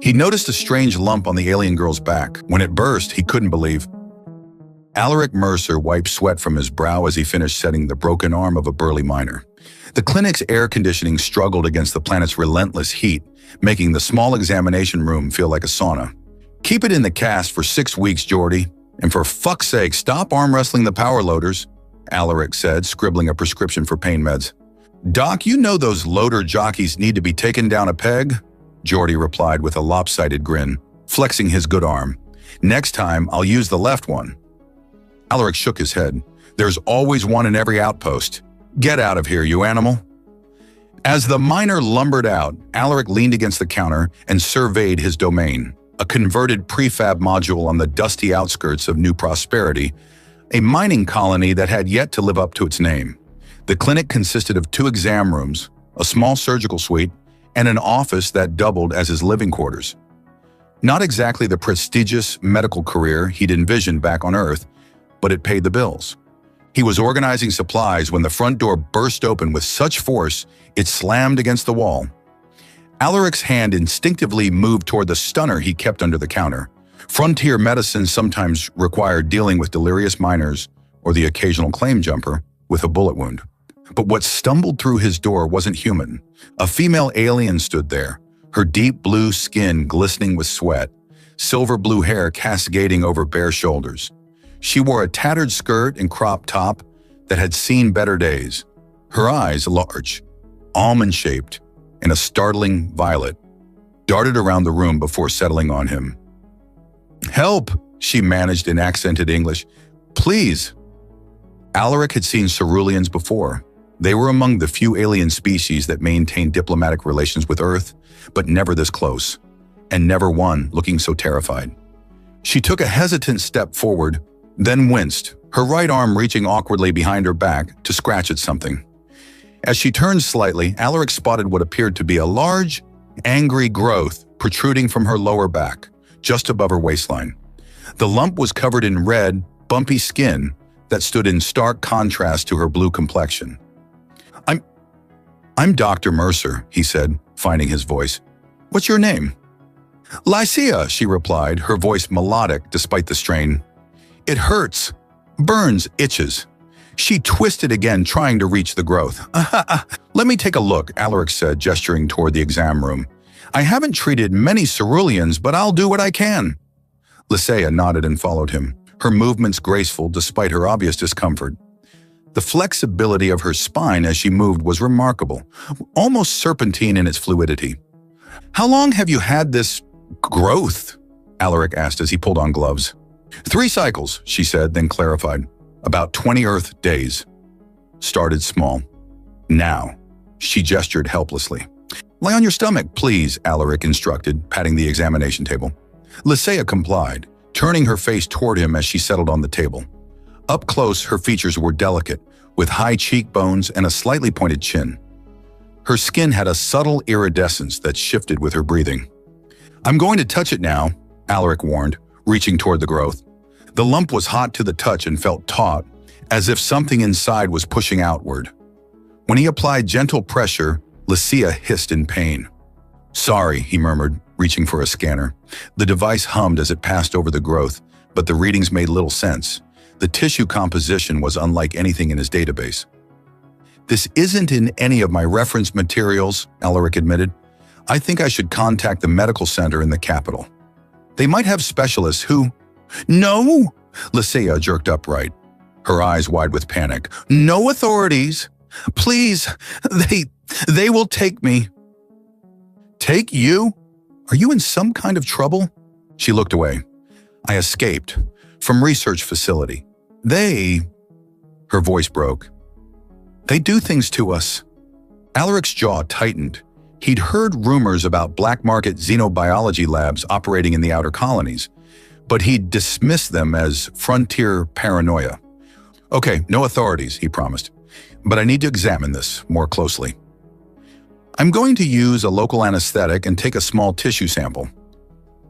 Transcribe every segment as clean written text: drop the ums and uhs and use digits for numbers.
He noticed a strange lump on the alien girl's back. When it burst, he couldn't believe. Alaric Mercer wiped sweat from his brow as he finished setting the broken arm of a burly miner. The clinic's air conditioning struggled against the planet's relentless heat, making the small examination room feel like a sauna. "Keep it in the cast for 6 weeks, Geordie. And for fuck's sake, stop arm wrestling the power loaders," Alaric said, scribbling a prescription for pain meds. "Doc, you know those loader jockeys need to be taken down a peg?" Geordie replied with a lopsided grin, flexing his good arm. "Next time, I'll use the left one." Alaric shook his head. "There's always one in every outpost. Get out of here, you animal." As the miner lumbered out, Alaric leaned against the counter and surveyed his domain, a converted prefab module on the dusty outskirts of New Prosperity, a mining colony that had yet to live up to its name. The clinic consisted of 2 exam rooms, a small surgical suite, and an office that doubled as his living quarters. Not exactly the prestigious medical career he'd envisioned back on Earth, but it paid the bills. He was organizing supplies when the front door burst open with such force it slammed against the wall. Alaric's hand instinctively moved toward the stunner he kept under the counter. Frontier medicine sometimes required dealing with delirious miners or the occasional claim jumper with a bullet wound. But what stumbled through his door wasn't human. A female alien stood there, her deep blue skin glistening with sweat, silver blue hair cascading over bare shoulders. She wore a tattered skirt and crop top that had seen better days. Her eyes, large, almond-shaped, and a startling violet, darted around the room before settling on him. "Help," she managed in accented English. "Please." Alaric had seen ceruleans before. They were among the few alien species that maintained diplomatic relations with Earth, but never this close, and never one looking so terrified. She took a hesitant step forward, then winced, her right arm reaching awkwardly behind her back to scratch at something. As she turned slightly, Alaric spotted what appeared to be a large, angry growth protruding from her lower back, just above her waistline. The lump was covered in red, bumpy skin that stood in stark contrast to her blue complexion. I'm Dr. Mercer," he said, finding his voice. "What's your name?" "Lycia," she replied, her voice melodic despite the strain. "It hurts, burns, itches." She twisted again, trying to reach the growth. "Let me take a look," Alaric said, gesturing toward the exam room. "I haven't treated many ceruleans, but I'll do what I can." Lycia nodded and followed him, her movements graceful despite her obvious discomfort. The flexibility of her spine as she moved was remarkable, almost serpentine in its fluidity. "How long have you had this growth?" Alaric asked as he pulled on gloves. 3 cycles, she said, then clarified. "About 20 Earth days." Started small. "Now," she gestured helplessly. "Lie on your stomach, please," Alaric instructed, patting the examination table. Lycia complied, turning her face toward him as she settled on the table. Up close, her features were delicate, with high cheekbones and a slightly pointed chin. Her skin had a subtle iridescence that shifted with her breathing. "I'm going to touch it now," Alaric warned, reaching toward the growth. The lump was hot to the touch and felt taut, as if something inside was pushing outward. When he applied gentle pressure, Lycia hissed in pain. "Sorry," he murmured, reaching for a scanner. The device hummed as it passed over the growth, but the readings made little sense. The tissue composition was unlike anything in his database. "This isn't in any of my reference materials," Alaric admitted. "I think I should contact the medical center in the capital. They might have specialists who—" "No!" Lycia jerked upright, her eyes wide with panic. "No authorities! Please, they will take me." "Take you? Are you in some kind of trouble?" She looked away. "I escaped. From research facility. Her voice broke. "They do things to us." Alaric's jaw tightened. He'd heard rumors about black market xenobiology labs operating in the outer colonies, but he'd dismissed them as frontier paranoia. "Okay, no authorities," he promised, "but I need to examine this more closely. I'm going to use a local anesthetic and take a small tissue sample."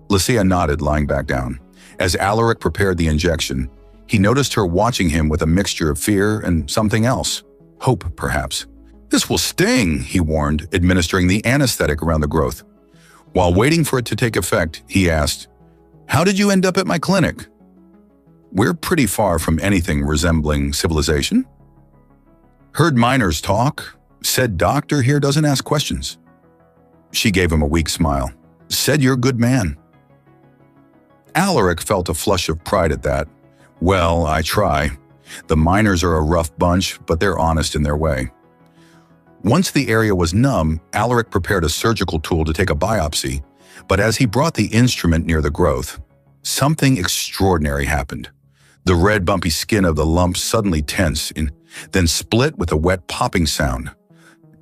Lycia nodded, lying back down. As Alaric prepared the injection, he noticed her watching him with a mixture of fear and something else. Hope, perhaps. "This will sting," he warned, administering the anesthetic around the growth. While waiting for it to take effect, he asked, "How did you end up at my clinic?" "We're pretty far from anything resembling civilization." "Heard miners talk. Said doctor here doesn't ask questions." She gave him a weak smile. "Said you're a good man." Alaric felt a flush of pride at that. "Well, I try. The miners are a rough bunch, but they're honest in their way." Once the area was numb, Alaric prepared a surgical tool to take a biopsy, but as he brought the instrument near the growth, something extraordinary happened. The red, bumpy skin of the lump suddenly tensed and then split with a wet popping sound.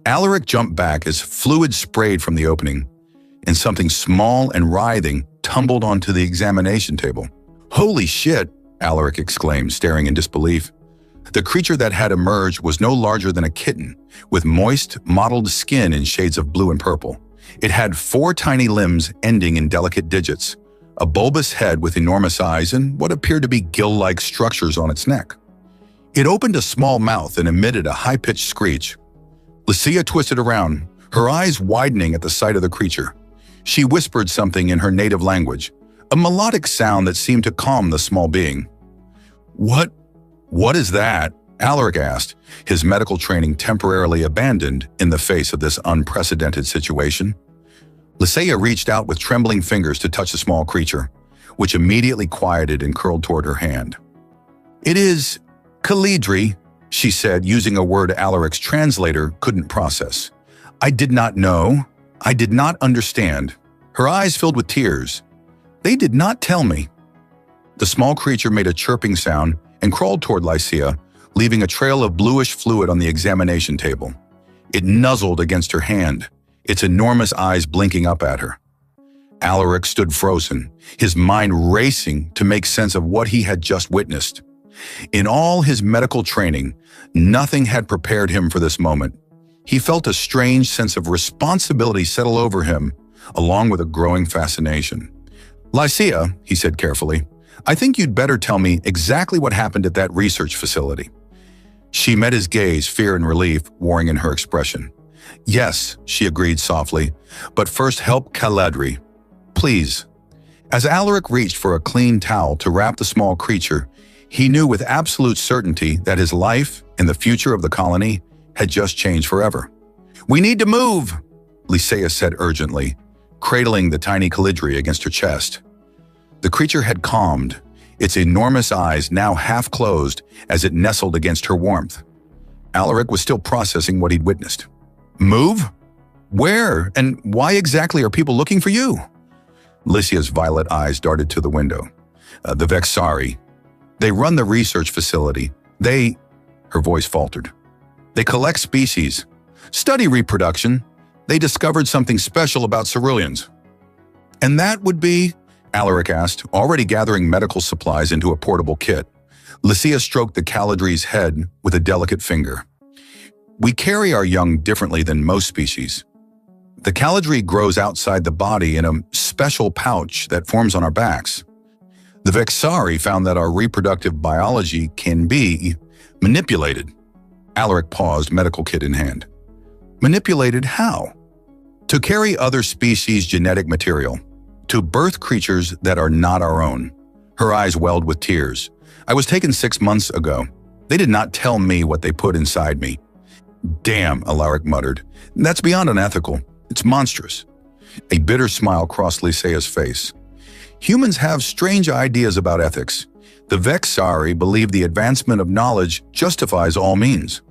Alaric jumped back as fluid sprayed from the opening, and something small and writhing tumbled onto the examination table. "Holy shit!" Alaric exclaimed, staring in disbelief. The creature that had emerged was no larger than a kitten, with moist, mottled skin in shades of blue and purple. It had 4 tiny limbs ending in delicate digits, a bulbous head with enormous eyes, and what appeared to be gill-like structures on its neck. It opened a small mouth and emitted a high-pitched screech. Lucia twisted around, her eyes widening at the sight of the creature. She whispered something in her native language, a melodic sound that seemed to calm the small being. What is that?" Alaric asked, his medical training temporarily abandoned in the face of this unprecedented situation. Lucia reached out with trembling fingers to touch the small creature, which immediately quieted and curled toward her hand. "It is Calidri," she said, using a word Alaric's translator couldn't process. "I did not know. I did not understand." Her eyes filled with tears. "They did not tell me." The small creature made a chirping sound and crawled toward Lycia, leaving a trail of bluish fluid on the examination table. It nuzzled against her hand, its enormous eyes blinking up at her. Alaric stood frozen, his mind racing to make sense of what he had just witnessed. In all his medical training, nothing had prepared him for this moment. He felt a strange sense of responsibility settle over him, along with a growing fascination. "Lycia," he said carefully, "I think you'd better tell me exactly what happened at that research facility." She met his gaze, fear and relief warring in her expression. "Yes," she agreed softly, "but first help Calidri. Please." As Alaric reached for a clean towel to wrap the small creature, he knew with absolute certainty that his life and the future of the colony had just changed forever. "We need to move," Lycia said urgently, cradling the tiny Calidri against her chest. The creature had calmed, its enormous eyes now half closed as it nestled against her warmth. Alaric was still processing what he'd witnessed. "Move? Where? And why exactly are people looking for you?" Lycia's violet eyes darted to the window. "The Vexari. They run the research facility. Her voice faltered. "They collect species, study reproduction. They discovered something special about ceruleans." "And that would be?" Alaric asked, already gathering medical supplies into a portable kit. Lycia stroked the Calidri's head with a delicate finger. "We carry our young differently than most species. The Calidri grows outside the body in a special pouch that forms on our backs. The Vexari found that our reproductive biology can be manipulated." Alaric paused, medical kit in hand. "Manipulated how?" "To carry other species' genetic material. To birth creatures that are not our own." Her eyes welled with tears. "I was taken 6 months ago. They did not tell me what they put inside me." "Damn," Alaric muttered. "That's beyond unethical. It's monstrous." A bitter smile crossed Lycia's face. "Humans have strange ideas about ethics. The Vexari believe the advancement of knowledge justifies all means."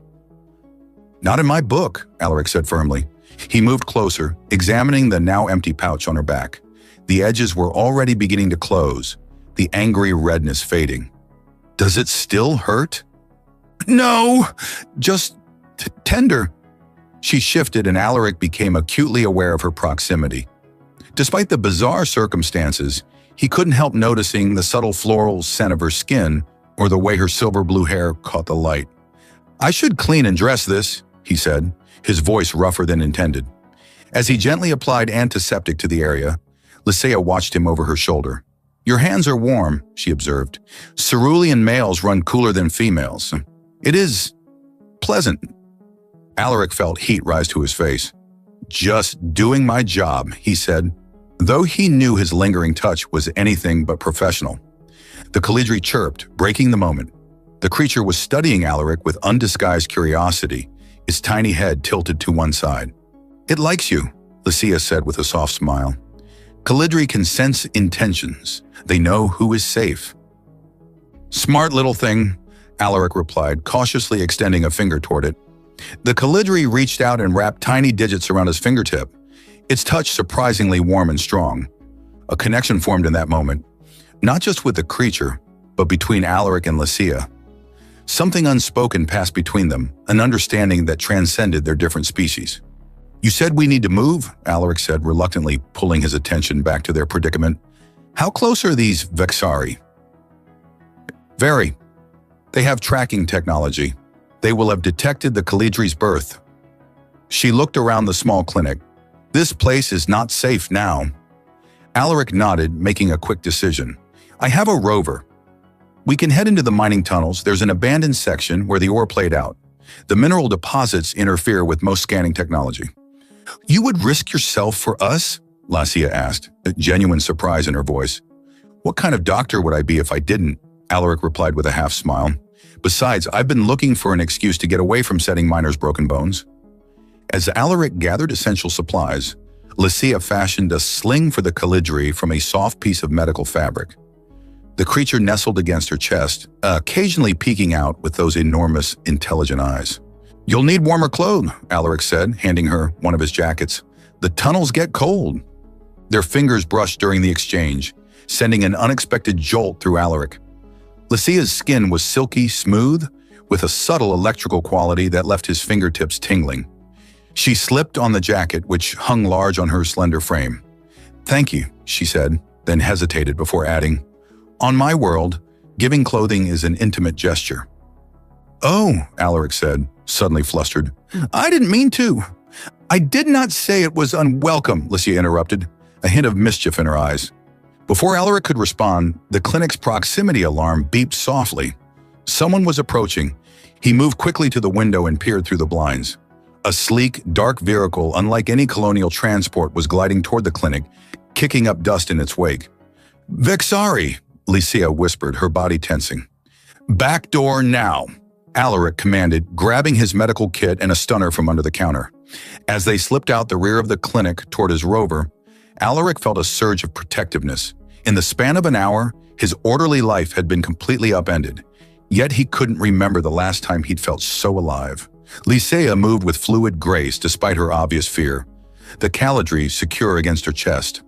"Not in my book," Alaric said firmly. He moved closer, examining the now empty pouch on her back. The edges were already beginning to close, the angry redness fading. "Does it still hurt?" "No, just tender." She shifted and Alaric became acutely aware of her proximity. Despite the bizarre circumstances, he couldn't help noticing the subtle floral scent of her skin or the way her silver blue hair caught the light. "I should clean and dress this," he said, his voice rougher than intended. As he gently applied antiseptic to the area, Lycia watched him over her shoulder. "Your hands are warm," she observed. "Cerulean males run cooler than females. It is pleasant." Alaric felt heat rise to his face. "Just doing my job," he said, though he knew his lingering touch was anything but professional. The Calidri chirped, breaking the moment. The creature was studying Alaric with undisguised curiosity, its tiny head tilted to one side. "It likes you," Lycia said with a soft smile. "Calidri can sense intentions. They know who is safe." "Smart little thing," Alaric replied, cautiously extending a finger toward it. The Calidri reached out and wrapped tiny digits around his fingertip, its touch surprisingly warm and strong. A connection formed in that moment, not just with the creature, but between Alaric and Lycia. Something unspoken passed between them, an understanding that transcended their different species. "You said we need to move," Alaric said, reluctantly pulling his attention back to their predicament. "How close are these Vexari?" "Very. They have tracking technology. They will have detected the Calidri's birth." She looked around the small clinic. "This place is not safe now." Alaric nodded, making a quick decision. "I have a rover. We can head into the mining tunnels. There's an abandoned section where the ore played out. The mineral deposits interfere with most scanning technology." "You would risk yourself for us?" Lycia asked, a genuine surprise in her voice. "What kind of doctor would I be if I didn't?" Alaric replied with a half smile. "Besides, I've been looking for an excuse to get away from setting miners' broken bones." As Alaric gathered essential supplies, Lycia fashioned a sling for the Calidri from a soft piece of medical fabric. The creature nestled against her chest, occasionally peeking out with those enormous, intelligent eyes. "You'll need warmer clothes," Alaric said, handing her one of his jackets. "The tunnels get cold." Their fingers brushed during the exchange, sending an unexpected jolt through Alaric. Lycia's skin was silky smooth, with a subtle electrical quality that left his fingertips tingling. She slipped on the jacket, which hung large on her slender frame. "Thank you," she said, then hesitated before adding, "On my world, giving clothing is an intimate gesture." "Oh," Alaric said, suddenly flustered. "I didn't mean to." "I did not say it was unwelcome," Lycia interrupted, a hint of mischief in her eyes. Before Alaric could respond, the clinic's proximity alarm beeped softly. Someone was approaching. He moved quickly to the window and peered through the blinds. A sleek, dark vehicle, unlike any colonial transport, was gliding toward the clinic, kicking up dust in its wake. "Vexari," Lycia whispered, her body tensing. "Back door now," Alaric commanded, grabbing his medical kit and a stunner from under the counter. As they slipped out the rear of the clinic toward his rover, Alaric felt a surge of protectiveness. In the span of an hour, his orderly life had been completely upended, yet he couldn't remember the last time he'd felt so alive. Lycia moved with fluid grace despite her obvious fear, the Calidri secure against her chest.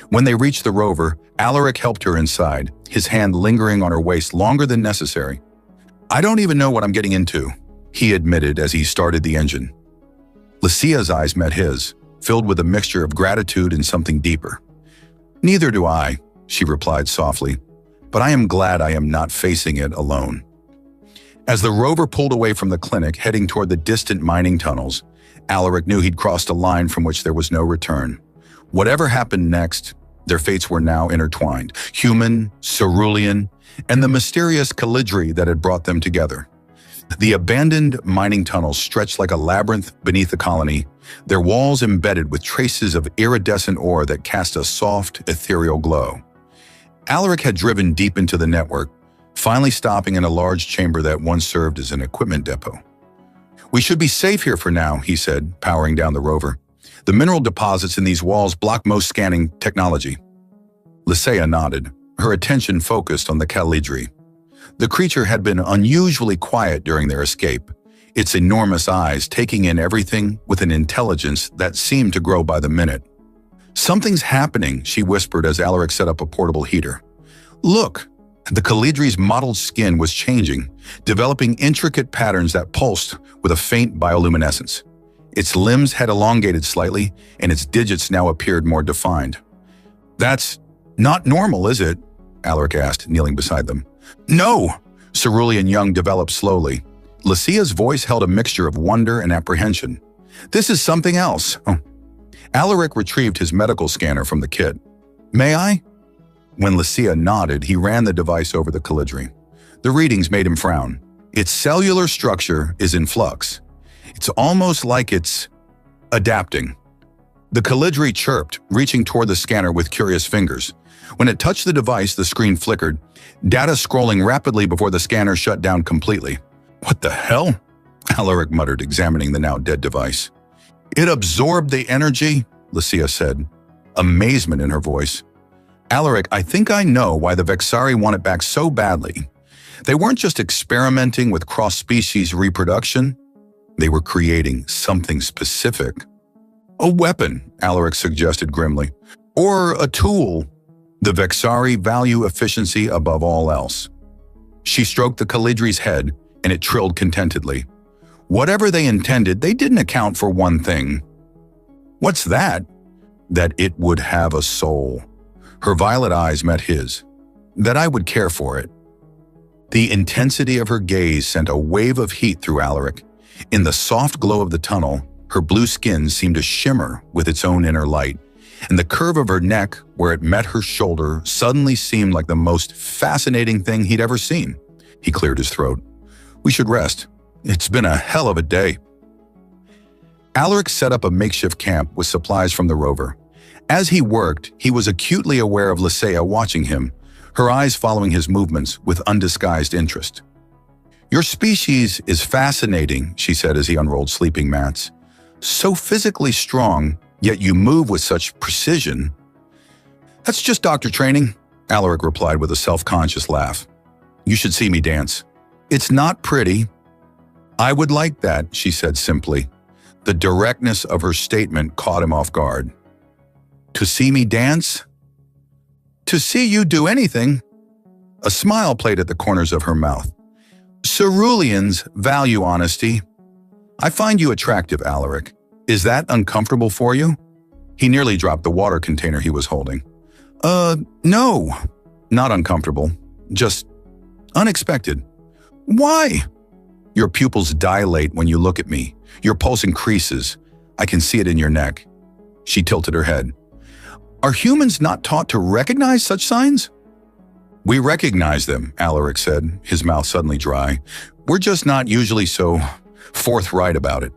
When they reached the rover, Alaric helped her inside, his hand lingering on her waist longer than necessary. "I don't even know what I'm getting into," he admitted as he started the engine. Lycia's eyes met his, filled with a mixture of gratitude and something deeper. "Neither do I," she replied softly, "but I am glad I am not facing it alone." As the rover pulled away from the clinic, heading toward the distant mining tunnels, Alaric knew he'd crossed a line from which there was no return. Whatever happened next, their fates were now intertwined, human, cerulean, and the mysterious Calidri that had brought them together. The abandoned mining tunnels stretched like a labyrinth beneath the colony, their walls embedded with traces of iridescent ore that cast a soft, ethereal glow. Alaric had driven deep into the network, finally stopping in a large chamber that once served as an equipment depot. "We should be safe here for now," he said, powering down the rover. "The mineral deposits in these walls block most scanning technology." Lycia nodded, her attention focused on the Calidri. The creature had been unusually quiet during their escape, its enormous eyes taking in everything with an intelligence that seemed to grow by the minute. "Something's happening," she whispered as Alaric set up a portable heater. "Look!" The Calidri's mottled skin was changing, developing intricate patterns that pulsed with a faint bioluminescence. Its limbs had elongated slightly, and its digits now appeared more defined. "That's not normal, is it?" Alaric asked, kneeling beside them. "No!" Cerulean Young developed slowly. Lycia's voice held a mixture of wonder and apprehension. "This is something else." Alaric retrieved his medical scanner from the kit. "May I?" When Lycia nodded, he ran the device over the Calidri. The readings made him frown. Its cellular structure is in flux. It's almost like it's adapting. The Calidri chirped, reaching toward the scanner with curious fingers. When it touched the device, the screen flickered, data scrolling rapidly before the scanner shut down completely. "What the hell?" Alaric muttered, examining the now dead device. "It absorbed the energy," Lucia said, amazement in her voice. "Alaric, I think I know why the Vexari want it back so badly. They weren't just experimenting with cross-species reproduction. They were creating something specific." "A weapon," Alaric suggested grimly. "Or a tool. The Vexari value efficiency above all else." She stroked the Calidri's head, and it trilled contentedly. "Whatever they intended, they didn't account for one thing." "What's that?" "That it would have a soul." Her violet eyes met his. "That I would care for it." The intensity of her gaze sent a wave of heat through Alaric. In the soft glow of the tunnel, her blue skin seemed to shimmer with its own inner light, and the curve of her neck, where it met her shoulder, suddenly seemed like the most fascinating thing he'd ever seen. He cleared his throat. "We should rest. It's been a hell of a day." Alaric set up a makeshift camp with supplies from the rover. As he worked, he was acutely aware of Lysaea watching him, her eyes following his movements with undisguised interest. "Your species is fascinating," she said as he unrolled sleeping mats. "So physically strong, yet you move with such precision." "That's just doctor training," Alaric replied with a self-conscious laugh. "You should see me dance. It's not pretty." "I would like that," she said simply. The directness of her statement caught him off guard. "To see me dance?" "To see you do anything." A smile played at the corners of her mouth. "Ceruleans value honesty. I find you attractive, Alaric. Is that uncomfortable for you?" He nearly dropped the water container he was holding. No. Not uncomfortable. Just unexpected." "Why?" "Your pupils dilate when you look at me. Your pulse increases. I can see it in your neck." She tilted her head. "Are humans not taught to recognize such signs?" "We recognize them," Alaric said, his mouth suddenly dry. "We're just not usually so forthright about it."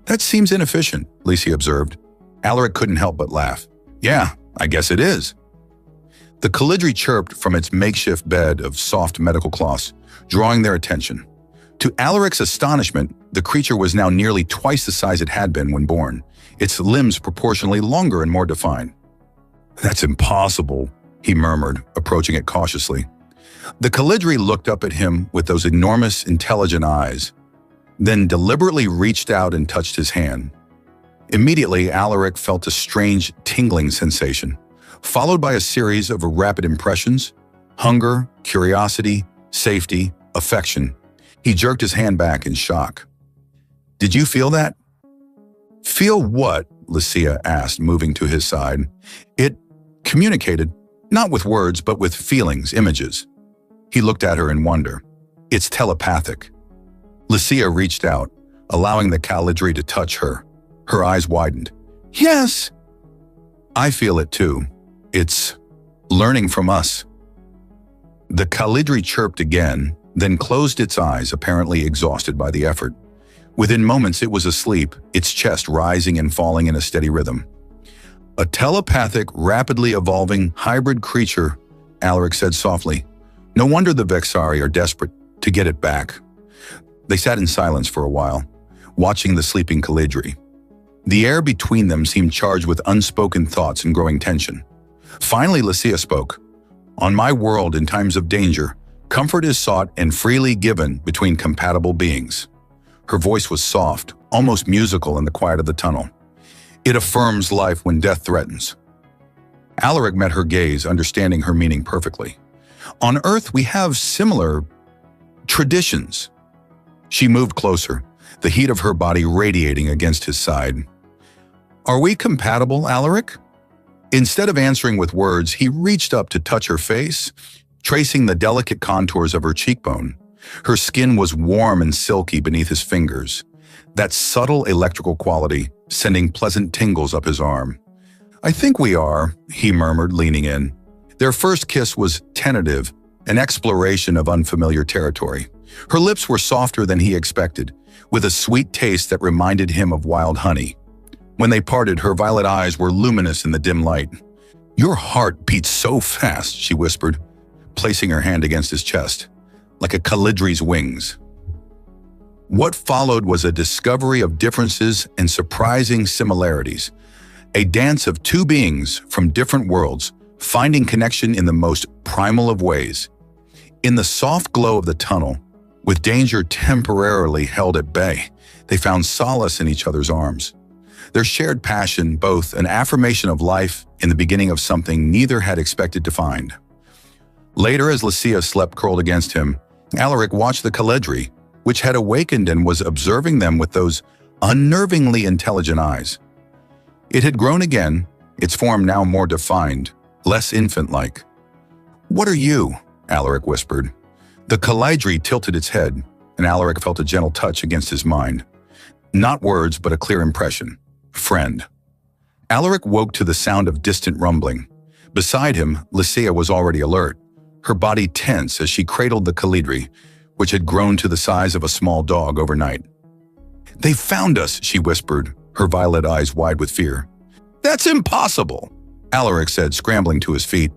"That seems inefficient," Lisi observed. Alaric couldn't help but laugh. "Yeah, I guess it is." The Calidri chirped from its makeshift bed of soft medical cloths, drawing their attention. To Alaric's astonishment, the creature was now nearly twice the size it had been when born, its limbs proportionally longer and more defined. "That's impossible," he murmured, approaching it cautiously. The Calidri looked up at him with those enormous, intelligent eyes, then deliberately reached out and touched his hand. Immediately, Alaric felt a strange, tingling sensation, followed by a series of rapid impressions: hunger, curiosity, safety, affection. He jerked his hand back in shock. "Did you feel that?" "Feel what?" Lysaea asked, moving to his side. "It communicated, not with words, but with feelings, images." He looked at her in wonder. "It's telepathic." Lysaea reached out, allowing the Calidri to touch her. Her eyes widened. "Yes." "I feel it too. It's learning from us." The Calidri chirped again, then closed its eyes, apparently exhausted by the effort. Within moments, it was asleep, its chest rising and falling in a steady rhythm. "A telepathic, rapidly evolving hybrid creature," Alaric said softly. "No wonder the Vexari are desperate to get it back." They sat in silence for a while, watching the sleeping Calidri. The air between them seemed charged with unspoken thoughts and growing tension. Finally, Lysaea spoke. "On my world, in times of danger, comfort is sought and freely given between compatible beings." Her voice was soft, almost musical in the quiet of the tunnel. "It affirms life when death threatens." Alaric met her gaze, understanding her meaning perfectly. "On Earth, we have similar traditions." She moved closer, the heat of her body radiating against his side. "Are we compatible, Alaric?" Instead of answering with words, he reached up to touch her face, tracing the delicate contours of her cheekbone. Her skin was warm and silky beneath his fingers, that subtle electrical quality sending pleasant tingles up his arm. "I think we are," he murmured, leaning in. Their first kiss was tentative, an exploration of unfamiliar territory. Her lips were softer than he expected, with a sweet taste that reminded him of wild honey. When they parted, her violet eyes were luminous in the dim light. "Your heart beats so fast," she whispered, placing her hand against his chest, like a colibri's wings. What followed was a discovery of differences and surprising similarities, a dance of two beings from different worlds, finding connection in the most primal of ways. In the soft glow of the tunnel, with danger temporarily held at bay, they found solace in each other's arms. Their shared passion, both an affirmation of life and the beginning of something neither had expected to find. Later, as Lycia slept curled against him, Alaric watched the colibri, which had awakened and was observing them with those unnervingly intelligent eyes. It had grown again, its form now more defined, less infant-like. "What are you?" Alaric whispered. The colibri tilted its head, and Alaric felt a gentle touch against his mind. Not words, but a clear impression. Friend. Alaric woke to the sound of distant rumbling. Beside him, Lycia was already alert, her body tense as she cradled the colibri, which had grown to the size of a small dog overnight. "They found us," she whispered, her violet eyes wide with fear. "That's impossible," Alaric said, scrambling to his feet.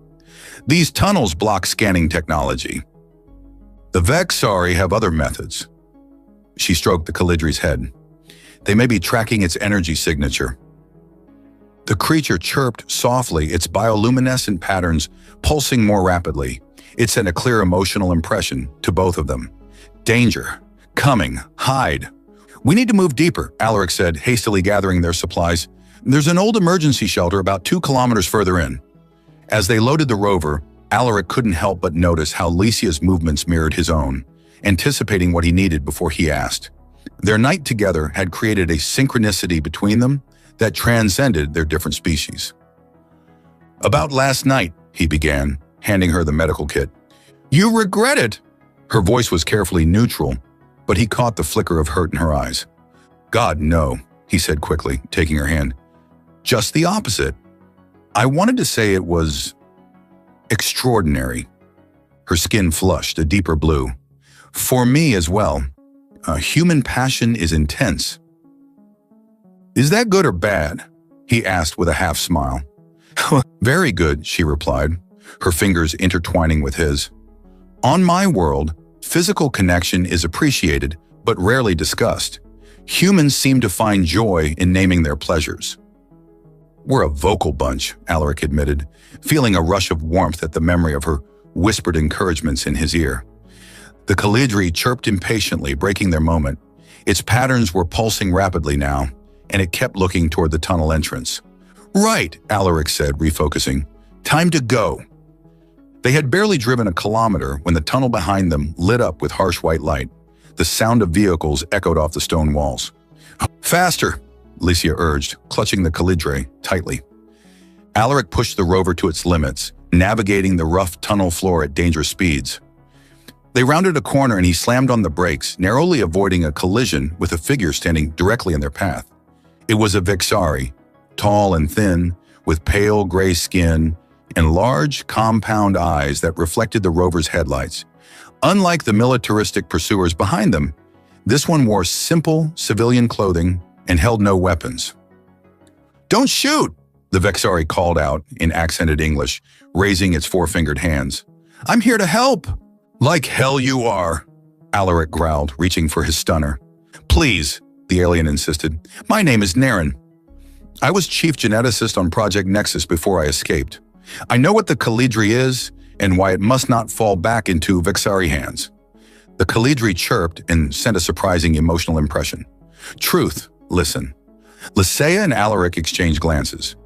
"These tunnels block scanning technology. The Vexari have other methods." She stroked the calibri's head. "They may be tracking its energy signature." The creature chirped softly, its bioluminescent patterns pulsing more rapidly. It sent a clear emotional impression to both of them. "Danger. Coming. Hide." "We need to move deeper," Alaric said, hastily gathering their supplies. "There's an old emergency shelter about 2 kilometers further in." As they loaded the rover, Alaric couldn't help but notice how Lycia's movements mirrored his own, anticipating what he needed before he asked. Their night together had created a synchronicity between them that transcended their different species. "About last night," he began, handing her the medical kit. "You regret it?" Her voice was carefully neutral, but he caught the flicker of hurt in her eyes. "God, no," he said quickly, taking her hand. "Just the opposite. I wanted to say it was extraordinary." Her skin flushed a deeper blue. "For me as well. Human passion is intense." "Is that good or bad?" he asked with a half smile. "Very good," she replied, her fingers intertwining with his. "On my world, physical connection is appreciated but rarely discussed. Humans seem to find joy in naming their pleasures." "We're a vocal bunch," Alaric admitted, feeling a rush of warmth at the memory of her whispered encouragements in his ear. The colibri chirped impatiently, breaking their moment. Its patterns were pulsing rapidly now, and it kept looking toward the tunnel entrance. "Right," Alaric said, refocusing. "Time to go." They had barely driven a kilometer when the tunnel behind them lit up with harsh white light. The sound of vehicles echoed off the stone walls. "Faster," Lycia urged, clutching the colibri tightly. Alaric pushed the rover to its limits, navigating the rough tunnel floor at dangerous speeds. They rounded a corner and he slammed on the brakes, narrowly avoiding a collision with a figure standing directly in their path. It was a Vexari, tall and thin, with pale gray skin and large, compound eyes that reflected the rover's headlights. Unlike the militaristic pursuers behind them, this one wore simple civilian clothing and held no weapons. "Don't shoot!" the Vexari called out in accented English, raising its four-fingered hands. "I'm here to help." "Like hell you are," Alaric growled, reaching for his stunner. "Please," the alien insisted. "My name is Naren. I was chief geneticist on Project Nexus before I escaped. I know what the colibri is and why it must not fall back into Vexari hands." The colibri chirped and sent a surprising emotional impression. "Truth, listen." Lycia and Alaric exchanged glances.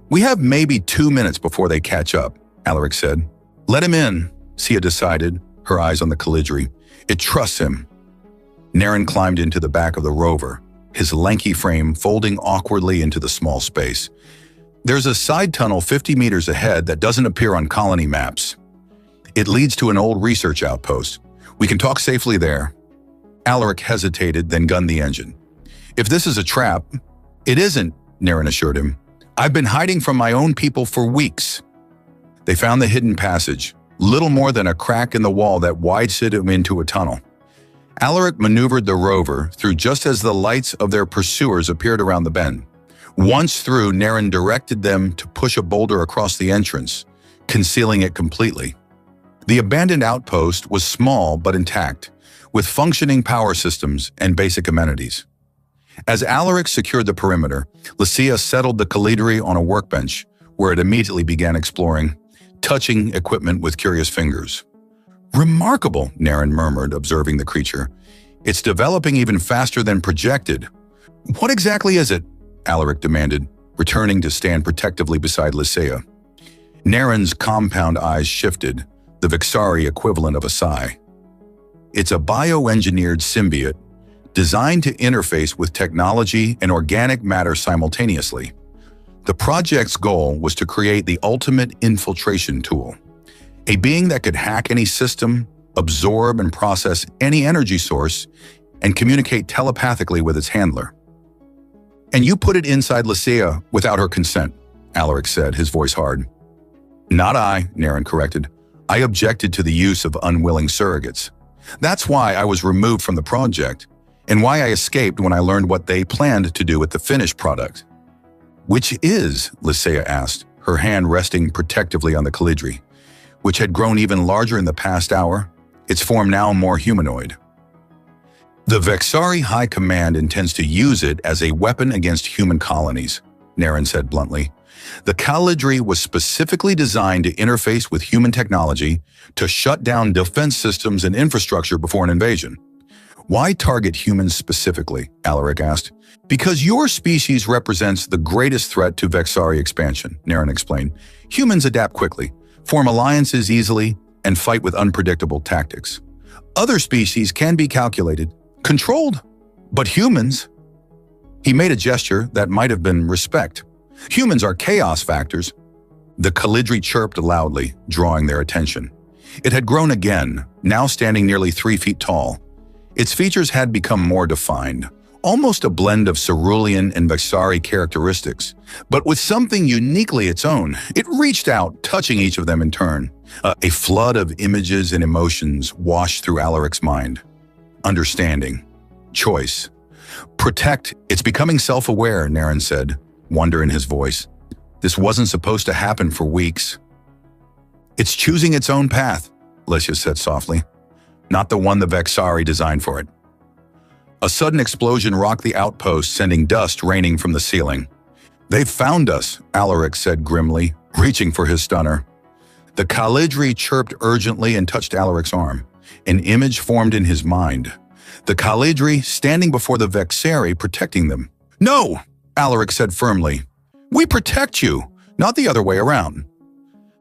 "We have maybe 2 minutes before they catch up," Alaric said. "Let him in," Sia decided, her eyes on the colibri. "It trusts him." Naren climbed into the back of the rover, his lanky frame folding awkwardly into the small space. "There's a side tunnel 50 meters ahead that doesn't appear on colony maps. It leads to an old research outpost. We can talk safely there." Alaric hesitated, then gunned the engine. "If this is a trap..." "It isn't," Naren assured him. "I've been hiding from my own people for weeks." They found the hidden passage, little more than a crack in the wall that widened him into a tunnel. Alaric maneuvered the rover through just as the lights of their pursuers appeared around the bend. Once through, Naren directed them to push a boulder across the entrance, concealing it completely. The abandoned outpost was small but intact, with functioning power systems and basic amenities. As Alaric secured the perimeter, Lycia settled the Calidri on a workbench, where it immediately began exploring, touching equipment with curious fingers. "Remarkable," Naren murmured, observing the creature. "It's developing even faster than projected." "What exactly is it?" Alaric demanded, returning to stand protectively beside Lycia. Naren's compound eyes shifted, the Vexari equivalent of a sigh. "It's a bioengineered symbiote, designed to interface with technology and organic matter simultaneously. The project's goal was to create the ultimate infiltration tool, a being that could hack any system, absorb and process any energy source, and communicate telepathically with its handler." "And you put it inside Lycia without her consent," Alaric said, his voice hard. "Not I," Naren corrected. "I objected to the use of unwilling surrogates. That's why I was removed from the project, and why I escaped when I learned what they planned to do with the finished product." "Which is?" Lycia asked, her hand resting protectively on the Calidri, which had grown even larger in the past hour, its form now more humanoid. "The Vexari High Command intends to use it as a weapon against human colonies," Naren said bluntly. "The Calidri was specifically designed to interface with human technology to shut down defense systems and infrastructure before an invasion." "Why target humans specifically?" Alaric asked. "Because your species represents the greatest threat to Vexari expansion," Naren explained. "Humans adapt quickly, form alliances easily, and fight with unpredictable tactics. Other species can be calculated, controlled, but humans—" He made a gesture that might have been respect. "Humans are chaos factors." The Calidri chirped loudly, drawing their attention. It had grown again, now standing nearly 3 feet tall. Its features had become more defined, almost a blend of cerulean and Vexari characteristics, but with something uniquely its own. It reached out, touching each of them in turn. A flood of images and emotions washed through Alaric's mind. Understanding. Choice. "Protect. It's becoming self-aware," Naren said, wonder in his voice. "This wasn't supposed to happen for weeks." "It's choosing its own path," Lycia said softly. "Not the one the Vexari designed for it." A sudden explosion rocked the outpost, sending dust raining from the ceiling. "They've found us," Alaric said grimly, reaching for his stunner. The Calidri chirped urgently and touched Alaric's arm. An image formed in his mind. The Calidri standing before the Vexari, protecting them. "No!" Alaric said firmly. "We protect you, not the other way around."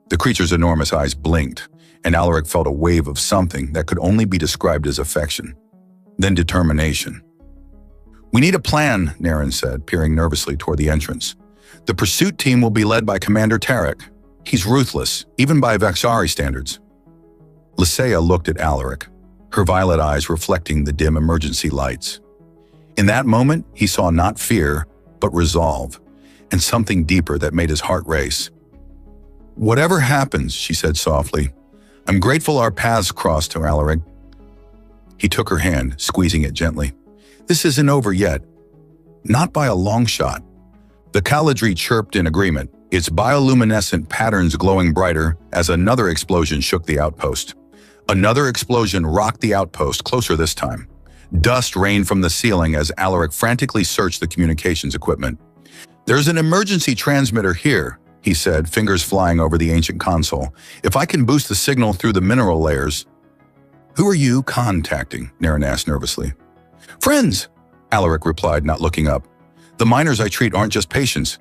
The creature's enormous eyes blinked, and Alaric felt a wave of something that could only be described as affection, then determination. "We need a plan," Naren said, peering nervously toward the entrance. "The pursuit team will be led by Commander Tarek. He's ruthless, even by Vexari standards." Lycia looked at Alaric, her violet eyes reflecting the dim emergency lights. In that moment, he saw not fear, but resolve, and something deeper that made his heart race. "Whatever happens," she said softly, "I'm grateful our paths crossed, to Alaric." He took her hand, squeezing it gently. "This isn't over yet. Not by a long shot." The Calidri chirped in agreement, its bioluminescent patterns glowing brighter as another explosion shook the outpost. Another explosion rocked the outpost, closer this time. Dust rained from the ceiling as Alaric frantically searched the communications equipment. "There's an emergency transmitter here," he said, fingers flying over the ancient console. "If I can boost the signal through the mineral layers—" "Who are you contacting?" Naren asked nervously. "Friends," Alaric replied, not looking up. "The miners I treat aren't just patients.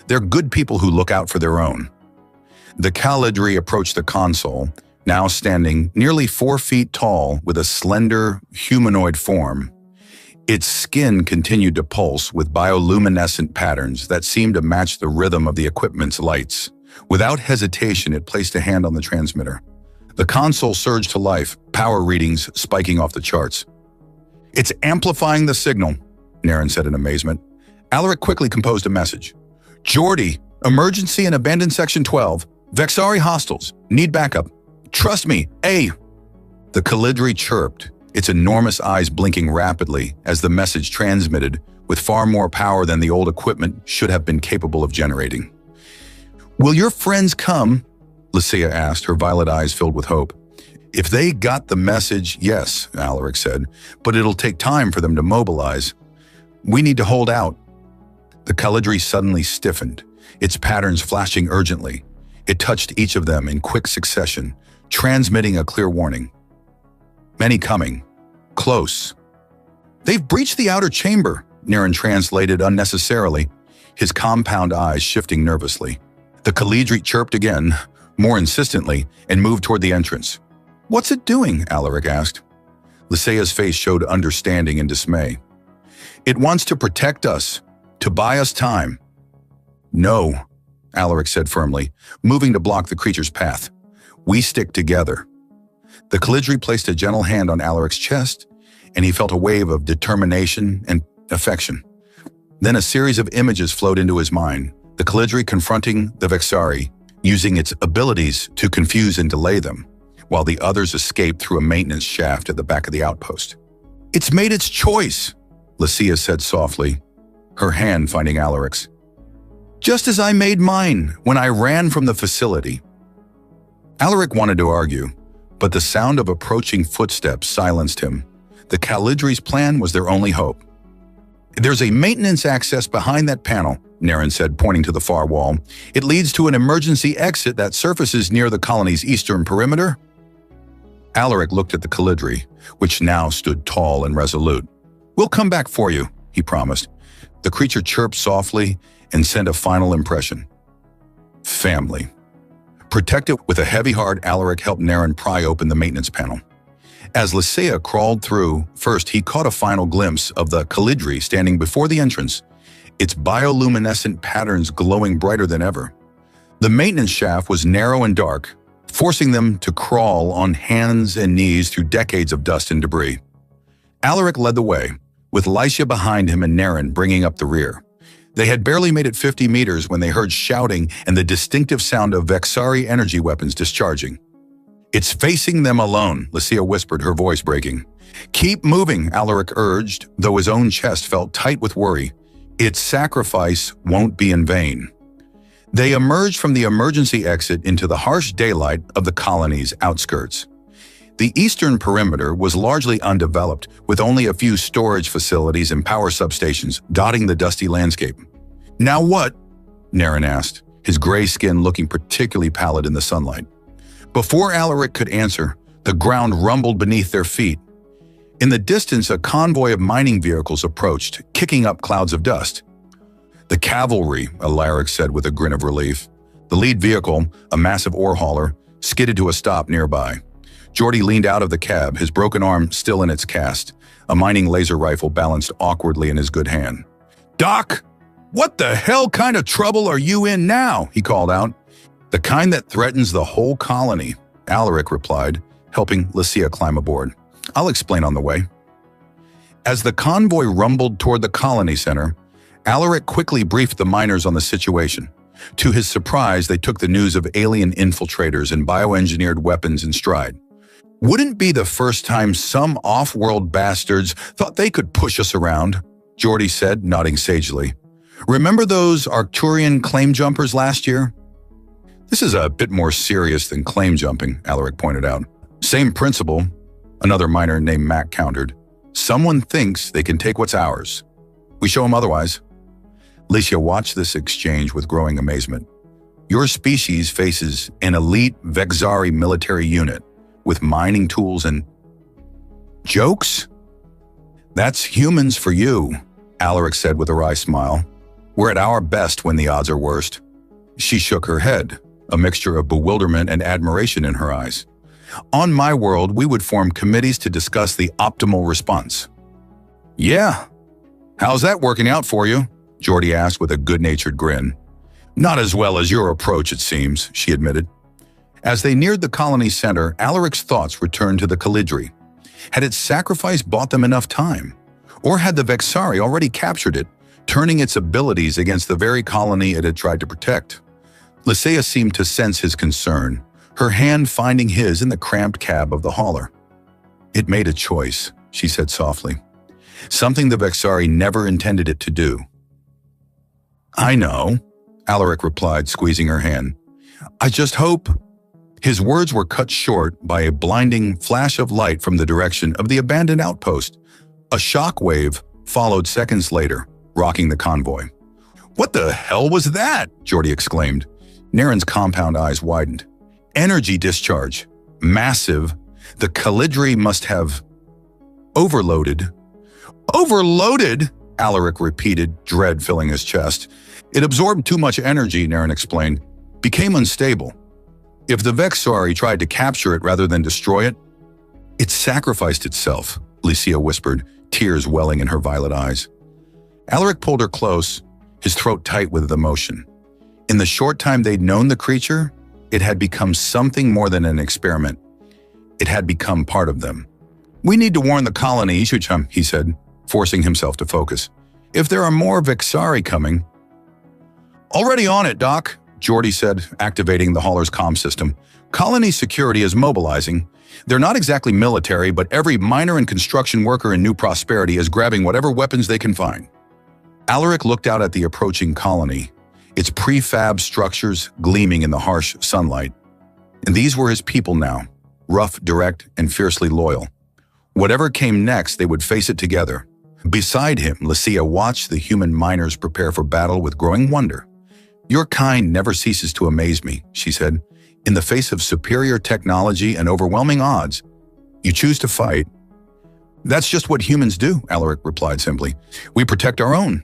They're good people who look out for their own." The Calidri approached the console, now standing nearly 4 feet tall with a slender, humanoid form. Its skin continued to pulse with bioluminescent patterns that seemed to match the rhythm of the equipment's lights. Without hesitation, it placed a hand on the transmitter. The console surged to life, power readings spiking off the charts. "It's amplifying the signal," Naren said in amazement. Alaric quickly composed a message. "Geordie, emergency in abandoned section 12. Vexari hostiles. Need backup. Trust me, A." The Calidri chirped, its enormous eyes blinking rapidly as the message transmitted with far more power than the old equipment should have been capable of generating. "Will your friends come?" Lycia asked, her violet eyes filled with hope. "If they got the message, yes," Alaric said, "but it'll take time for them to mobilize. We need to hold out." The Calidri suddenly stiffened, its patterns flashing urgently. It touched each of them in quick succession, transmitting a clear warning. "Many coming. Close." "They've breached the outer chamber," Naren translated unnecessarily, his compound eyes shifting nervously. The Calidri chirped again, more insistently, and moved toward the entrance. "What's it doing?" Alaric asked. Lycia's face showed understanding and dismay. "It wants to protect us, to buy us time." "No," Alaric said firmly, moving to block the creature's path. "We stick together." The Calidri placed a gentle hand on Alaric's chest, and he felt a wave of determination and affection. Then a series of images flowed into his mind, the Calidri confronting the Vexari, using its abilities to confuse and delay them, while the others escaped through a maintenance shaft at the back of the outpost. "It's made its choice," Lycia said softly, her hand finding Alaric's. "Just as I made mine when I ran from the facility." Alaric wanted to argue, but the sound of approaching footsteps silenced him. The Calidri's plan was their only hope. "There's a maintenance access behind that panel," Naren said, pointing to the far wall. "It leads to an emergency exit that surfaces near the colony's eastern perimeter." Alaric looked at the Calidri, which now stood tall and resolute. "We'll come back for you," he promised. The creature chirped softly and sent a final impression. Family. Protected with a heavy heart, Alaric helped Naren pry open the maintenance panel. As Lycia crawled through, first he caught a final glimpse of the Calidri standing before the entrance, its bioluminescent patterns glowing brighter than ever. The maintenance shaft was narrow and dark, forcing them to crawl on hands and knees through decades of dust and debris. Alaric led the way, with Lycia behind him and Naren bringing up the rear. They had barely made it 50 meters when they heard shouting and the distinctive sound of Vexari energy weapons discharging. "It's facing them alone," Lycia whispered, her voice breaking. "Keep moving," Alaric urged, though his own chest felt tight with worry. Its sacrifice won't be in vain. They emerged from the emergency exit into the harsh daylight of the colony's outskirts. The eastern perimeter was largely undeveloped, with only a few storage facilities and power substations dotting the dusty landscape. "Now what?" Naren asked, his gray skin looking particularly pallid in the sunlight. Before Alaric could answer, the ground rumbled beneath their feet. In the distance, a convoy of mining vehicles approached, kicking up clouds of dust. "The cavalry," Alaric said with a grin of relief. The lead vehicle, a massive ore hauler, skidded to a stop nearby. Geordie leaned out of the cab, his broken arm still in its cast, a mining laser rifle balanced awkwardly in his good hand. "Doc, what the hell kind of trouble are you in now?" he called out. "The kind that threatens the whole colony," Alaric replied, helping Lycia climb aboard. "I'll explain on the way." As the convoy rumbled toward the colony center, Alaric quickly briefed the miners on the situation. To his surprise, they took the news of alien infiltrators and bioengineered weapons in stride. "Wouldn't be the first time some off-world bastards thought they could push us around," Geordie said, nodding sagely. "Remember those Arcturian claim jumpers last year?" "This is a bit more serious than claim jumping," Alaric pointed out. "Same principle," another miner named Mac countered. "Someone thinks they can take what's ours. We show them otherwise." Lycia watched this exchange with growing amazement. "Your species faces an elite Vexari military unit with mining tools and jokes? That's humans for you," Alaric said with a wry smile. "We're at our best when the odds are worst." She shook her head, a mixture of bewilderment and admiration in her eyes. "On my world, we would form committees to discuss the optimal response." "Yeah. How's that working out for you?" Geordie asked with a good-natured grin. "Not as well as your approach, it seems," she admitted. As they neared the colony center, Alaric's thoughts returned to the Calidri. Had its sacrifice bought them enough time? Or had the Vexari already captured it, turning its abilities against the very colony it had tried to protect? Lycia seemed to sense his concern, her hand finding his in the cramped cab of the hauler. "It made a choice," she said softly. something the Vexari never intended it to do. "I know," Alaric replied, squeezing her hand. "I just hope—" His words were cut short by a blinding flash of light from the direction of the abandoned outpost. A shockwave followed seconds later, rocking the convoy. "What the hell was that?" Geordi exclaimed. Naren's compound eyes widened. "Energy discharge. Massive. The Calidri must have overloaded." "Overloaded?" Alaric repeated, dread filling his chest. "It absorbed too much energy," Naren explained. "Became unstable. If the Vexari tried to capture it rather than destroy it, it sacrificed itself," Lycia whispered, tears welling in her violet eyes. Alaric pulled her close, his throat tight with emotion. In the short time they'd known the creature, it had become something more than an experiment. It had become part of them. "We need to warn the colony, Ishucham," he said, forcing himself to focus. "If there are more Vexari coming—" "Already on it, Doc," Geordi said, activating the hauler's comm system. "Colony security is mobilizing. They're not exactly military, but every miner and construction worker in New Prosperity is grabbing whatever weapons they can find." Alaric looked out at the approaching colony, its prefab structures gleaming in the harsh sunlight. And these were his people now, rough, direct, and fiercely loyal. Whatever came next, they would face it together. Beside him, Lycia watched the human miners prepare for battle with growing wonder. "Your kind never ceases to amaze me," she said. "In the face of superior technology and overwhelming odds, you choose to fight." "That's just what humans do," Alaric replied simply. "We protect our own."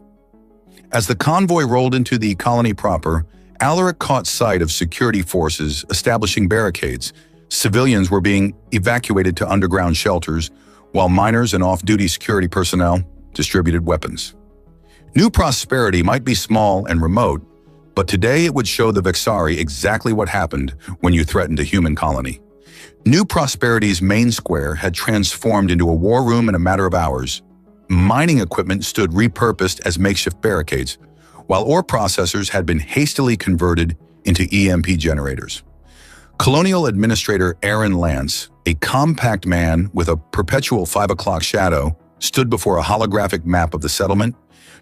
As the convoy rolled into the colony proper, Alaric caught sight of security forces establishing barricades. Civilians were being evacuated to underground shelters, while miners and off-duty security personnel distributed weapons. New Prosperity might be small and remote, but today it would show the Vexari exactly what happened when you threatened a human colony. New Prosperity's main square had transformed into a war room in a matter of hours. Mining equipment stood repurposed as makeshift barricades, while ore processors had been hastily converted into EMP generators. Colonial Administrator Aaron Lance, a compact man with a perpetual 5 o'clock shadow, stood before a holographic map of the settlement,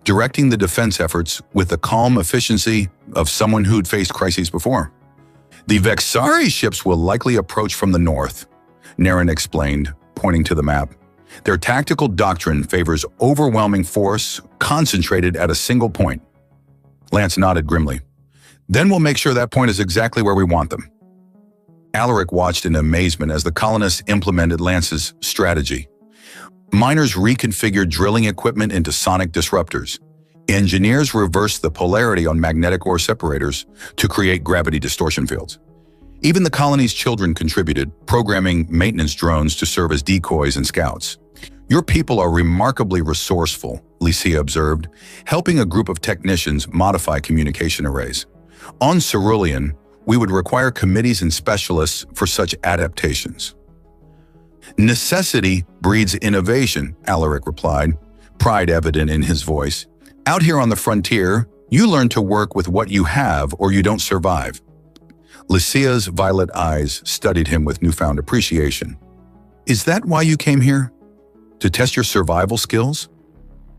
directing the defense efforts with the calm efficiency of someone who'd faced crises before. "The Vexari ships will likely approach from the north," Naren explained, pointing to the map. "Their tactical doctrine favors overwhelming force concentrated at a single point." Lance nodded grimly. "Then we'll make sure that point is exactly where we want them." Alaric watched in amazement as the colonists implemented Lance's strategy. Miners reconfigured drilling equipment into sonic disruptors. Engineers reversed the polarity on magnetic ore separators to create gravity distortion fields. Even the colony's children contributed, programming maintenance drones to serve as decoys and scouts. "Your people are remarkably resourceful," Lycia observed, helping a group of technicians modify communication arrays. "On Cerulean, we would require committees and specialists for such adaptations." "Necessity breeds innovation," Alaric replied, pride evident in his voice. "Out here on the frontier, you learn to work with what you have or you don't survive." Lycia's violet eyes studied him with newfound appreciation. "Is that why you came here? To test your survival skills?"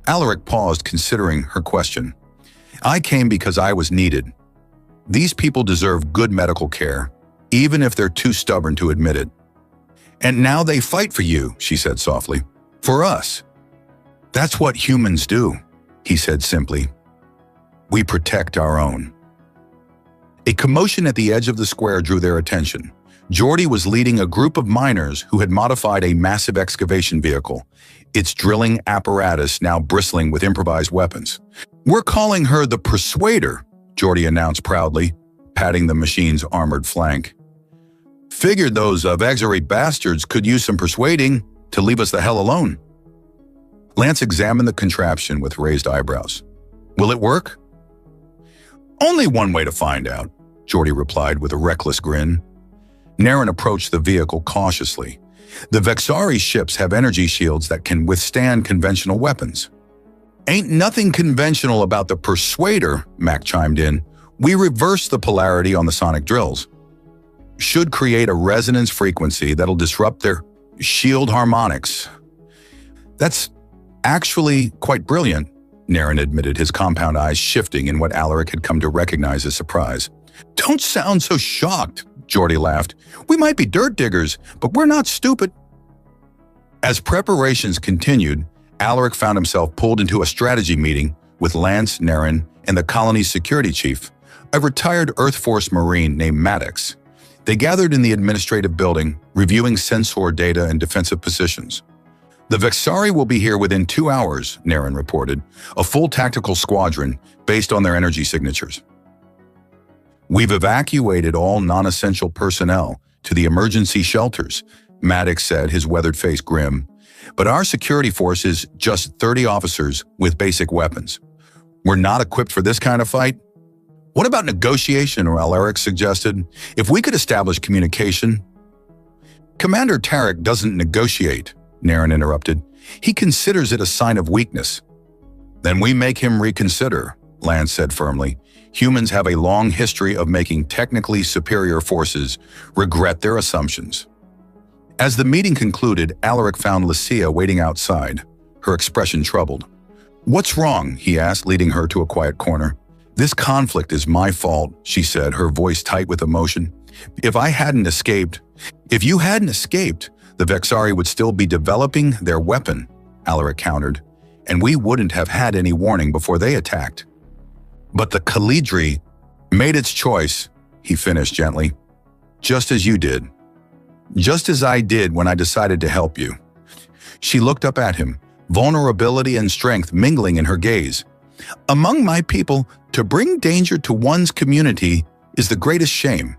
Alaric paused, considering her question. "I came because I was needed. These people deserve good medical care, even if they're too stubborn to admit it." "And now they fight for you," she said softly. "For us." "That's what humans do," he said simply. "We protect our own." A commotion at the edge of the square drew their attention. Geordi was leading a group of miners who had modified a massive excavation vehicle, its drilling apparatus now bristling with improvised weapons. "We're calling her the Persuader," Geordi announced proudly, patting the machine's armored flank. "Figured those Vexari bastards could use some persuading to leave us the hell alone." Lance examined the contraption with raised eyebrows. "Will it work?" "Only one way to find out," Geordi replied with a reckless grin. Naren approached the vehicle cautiously. "The Vexari ships have energy shields that can withstand conventional weapons." "Ain't nothing conventional about the Persuader," Mac chimed in. "We reverse the polarity on the sonic drills. Should create a resonance frequency that'll disrupt their shield harmonics." That's Actually, quite brilliant, Naren admitted, his compound eyes shifting in what Alaric had come to recognize as surprise. Don't sound so shocked, Geordie laughed. We might be dirt diggers, but we're not stupid. As preparations continued, Alaric found himself pulled into a strategy meeting with Lance, Naren, and the colony's security chief, a retired Earth Force Marine named Maddox. They gathered in the administrative building, reviewing sensor data and defensive positions. The Vexari will be here within 2 hours, Naren reported, a full tactical squadron based on their energy signatures. We've evacuated all non-essential personnel to the emergency shelters, Maddox said, his weathered face grim. But our security force is just 30 officers with basic weapons. We're not equipped for this kind of fight? What about negotiation, Alaric suggested? If we could establish communication. Commander Tarek doesn't negotiate, Naren interrupted. He considers it a sign of weakness. Then we make him reconsider, Lance said firmly. Humans have a long history of making technically superior forces regret their assumptions. As the meeting concluded, Alaric found Lucia waiting outside, her expression troubled. What's wrong? He asked, leading her to a quiet corner. This conflict is my fault, she said, her voice tight with emotion. If you hadn't escaped, the Vexari would still be developing their weapon, Alaric countered, and we wouldn't have had any warning before they attacked. But the Calidri made its choice, he finished gently, just as you did. Just as I did when I decided to help you. She looked up at him, vulnerability and strength mingling in her gaze. Among my people, to bring danger to one's community is the greatest shame.